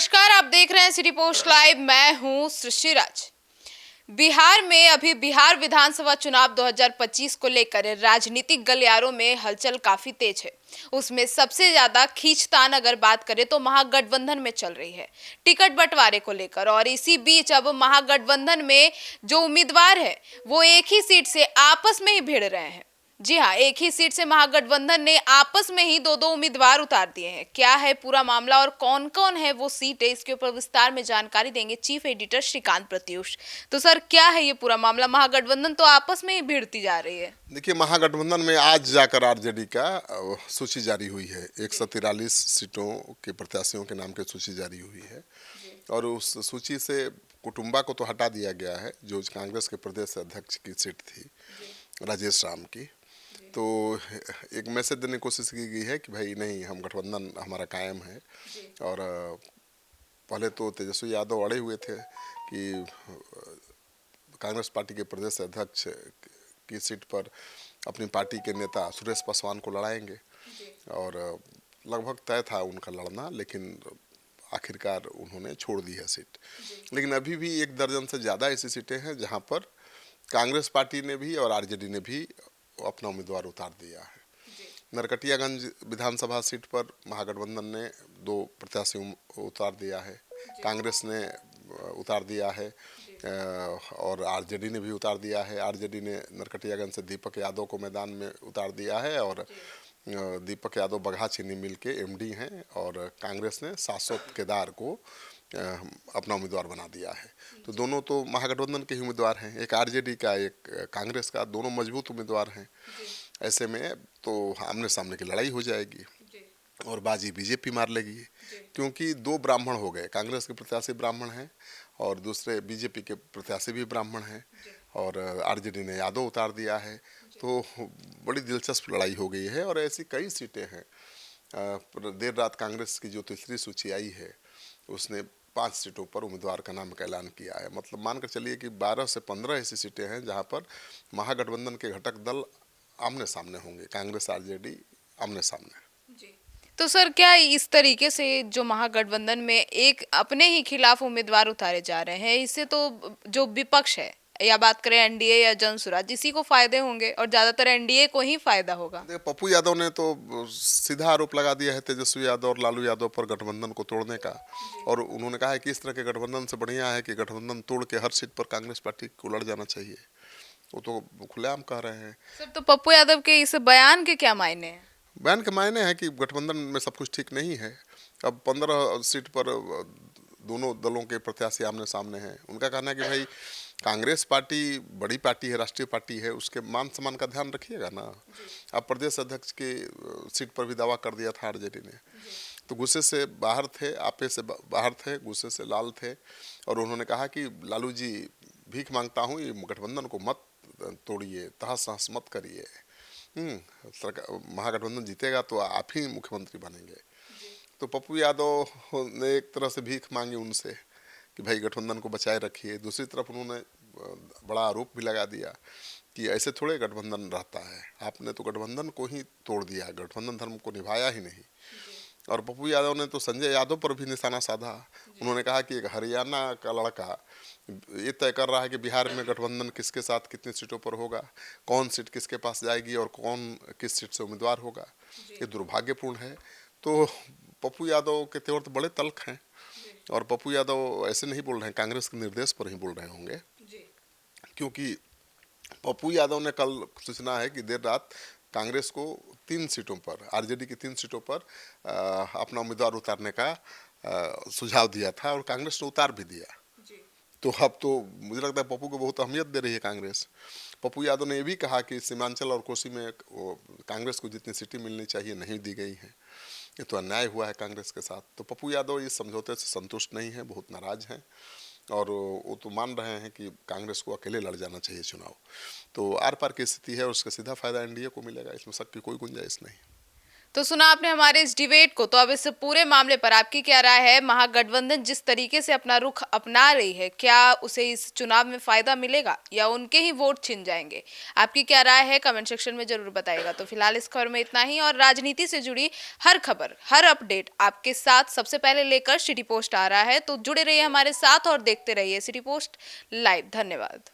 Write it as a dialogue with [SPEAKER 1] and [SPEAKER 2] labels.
[SPEAKER 1] नमस्कार, आप देख रहे हैं सिटी पोस्ट लाइव। मैं हूं सृष्टि राज। बिहार में अभी बिहार विधानसभा चुनाव 2025 को लेकर राजनीतिक गलियारों में हलचल काफी तेज है। उसमें सबसे ज्यादा खींचतान अगर बात करें तो महागठबंधन में चल रही है, टिकट बंटवारे को लेकर। और इसी बीच अब महागठबंधन में जो उम्मीदवार है वो एक ही सीट से आपस में ही भिड़ रहे हैं। जी हाँ, एक ही सीट से महागठबंधन ने आपस में ही दो दो उम्मीदवार उतार दिए हैं। क्या है पूरा मामला और कौन कौन है वो सीट है, इसके ऊपर विस्तार में जानकारी देंगे चीफ एडिटर श्रीकांत प्रत्युष। तो सर, क्या है ये पूरा मामला? महागठबंधन तो आपस में ही भिड़ती जा रही है।
[SPEAKER 2] देखिए, महागठबंधन में आज जाकर आरजेडी का सूची जारी हुई है। 143 सीटों के प्रत्याशियों के नाम की सूची जारी हुई है और उस सूची से कुटुंबा को तो हटा दिया गया है, जो कांग्रेस के प्रदेश अध्यक्ष की सीट थी, राजेश राम की। तो एक मैसेज देने की कोशिश की गई है कि भाई नहीं, हम गठबंधन हमारा कायम है। और पहले तो तेजस्वी यादव अड़े हुए थे कि कांग्रेस पार्टी के प्रदेश अध्यक्ष की सीट पर अपनी पार्टी के नेता सुरेश पासवान को लड़ाएंगे और लगभग तय था उनका लड़ना, लेकिन आखिरकार उन्होंने छोड़ दी है सीट। लेकिन अभी भी 1 दर्जन से ज़्यादा ऐसी सीटें हैं जहां पर कांग्रेस पार्टी ने भी और आरजेडी ने भी अपना उम्मीदवार उतार दिया है। नरकटियागंज विधानसभा सीट पर महागठबंधन ने 2 प्रत्याशी उतार दिया है, कांग्रेस ने उतार दिया है और आरजेडी ने भी उतार दिया है। आरजेडी ने नरकटियागंज से दीपक यादव को मैदान में उतार दिया है और दीपक यादव बगहा चीनी मिल के एमडी हैं और कांग्रेस ने शाश्वत केदार को अपना उम्मीदवार बना दिया है। तो दोनों तो महागठबंधन के ही उम्मीदवार हैं, एक आरजेडी का एक कांग्रेस का, दोनों मजबूत उम्मीदवार हैं। ऐसे में तो आमने सामने की लड़ाई हो जाएगी और बाजी बीजेपी मार लेगी, क्योंकि 2 ब्राह्मण हो गए। कांग्रेस के प्रत्याशी ब्राह्मण हैं और दूसरे बीजेपी के प्रत्याशी भी ब्राह्मण हैं और आरजेडी ने यादव उतार दिया है। तो बड़ी दिलचस्प लड़ाई हो गई है और ऐसी कई सीटें हैं। देर रात कांग्रेस की जो तीसरी सूची आई है उसने 5 सीटों पर उम्मीदवार का नाम का ऐलान किया है। मतलब मानकर चलिए कि 12 से 15 ऐसी सीटें हैं जहां पर महागठबंधन के घटक दल आमने सामने होंगे, कांग्रेस आरजेडी आमने सामने।
[SPEAKER 1] तो सर, क्या इस तरीके से जो महागठबंधन में एक अपने ही खिलाफ उम्मीदवार उतारे जा रहे हैं, इससे तो जो विपक्ष है, या बात करें एनडीए या जनसुराज, इसी को फायदे होंगे और ज्यादातर एनडीए को ही फायदा होगा।
[SPEAKER 2] पप्पू यादव ने तो सीधा आरोप लगा दिया है तेजस्वी यादव और लालू यादव पर गठबंधन को तोड़ने का, और उन्होंने कहा है कि इस तरह के गठबंधन से बढ़िया है कि गठबंधन तोड़ के हर सीट पर कांग्रेस पार्टी को लड़ जाना चाहिए। वो तो खुलेआम कह रहे हैं।
[SPEAKER 1] सर, तो पप्पू यादव के इस बयान के क्या मायने हैं?
[SPEAKER 2] बयान के मायने हैं कि गठबंधन में सब कुछ ठीक नहीं है। अब 15 सीट पर दोनों दलों के प्रत्याशी आमने सामने हैं। उनका कहना है कि भाई, कांग्रेस पार्टी बड़ी पार्टी है, राष्ट्रीय पार्टी है, उसके मान सम्मान का ध्यान रखिएगा ना। अब प्रदेश अध्यक्ष के सीट पर भी दावा कर दिया था आरजेडी ने, तो गुस्से से बाहर थे, आपे से बाहर थे, गुस्से से लाल थे। और उन्होंने कहा कि लालू जी, भीख मांगता हूँ, ये गठबंधन को मत तोड़िए, तहस नहस मत करिए। महागठबंधन जीतेगा तो आप ही मुख्यमंत्री बनेंगे। तो पप्पू यादव ने एक तरह से भीख मांगी उनसे कि भाई गठबंधन को बचाए रखिए। दूसरी तरफ उन्होंने बड़ा आरोप भी लगा दिया कि ऐसे थोड़े गठबंधन रहता है, आपने तो गठबंधन को ही तोड़ दिया, गठबंधन धर्म को निभाया ही नहीं। और पप्पू यादव ने तो संजय यादव पर भी निशाना साधा। उन्होंने कहा कि एक हरियाणा का लड़का ये तय कर रहा है कि बिहार में गठबंधन किसके साथ कितनी सीटों पर होगा, कौन सीट किसके पास जाएगी और कौन किस सीट से उम्मीदवार होगा। ये दुर्भाग्यपूर्ण है। तो पप्पू यादव के तेवर तो बड़े तल्ख हैं और पप्पू यादव ऐसे नहीं बोल रहे हैं, कांग्रेस के निर्देश पर ही बोल रहे होंगे, क्योंकि पप्पू यादव ने कल सूचना है कि देर रात कांग्रेस को 3 सीटों पर, आरजेडी की 3 सीटों पर अपना उम्मीदवार उतारने का सुझाव दिया था और कांग्रेस ने उतार भी दिया। तो अब तो मुझे लगता है पप्पू को बहुत अहमियत दे रही है कांग्रेस। पप्पू यादव ने ये भी कहा कि सीमांचल और कोसी में कांग्रेस को जितनी सीटें मिलनी चाहिए नहीं दी गई हैं, ये तो अन्याय हुआ है कांग्रेस के साथ। तो पप्पू यादव इस समझौते से संतुष्ट नहीं है, बहुत नाराज हैं और वो तो मान रहे हैं कि कांग्रेस को अकेले लड़ जाना चाहिए चुनाव। तो आर पार की स्थिति है और उसका सीधा फायदा एनडीए को मिलेगा, इसमें शक की कोई गुंजाइश नहीं।
[SPEAKER 1] तो सुना आपने हमारे इस डिबेट को, तो अब इस पूरे मामले पर आपकी क्या राय है? महागठबंधन जिस तरीके से अपना रुख अपना रही है, क्या उसे इस चुनाव में फायदा मिलेगा या उनके ही वोट छिन जाएंगे? आपकी क्या राय है? कमेंट सेक्शन में जरूर बताइएगा। तो फिलहाल इस खबर में इतना ही, और राजनीति से जुड़ी हर खबर, हर अपडेट आपके साथ सबसे पहले लेकर सिटी पोस्ट आ रहा है। तो जुड़े रहिए हमारे साथ और देखते रहिए सिटी पोस्ट लाइव। धन्यवाद।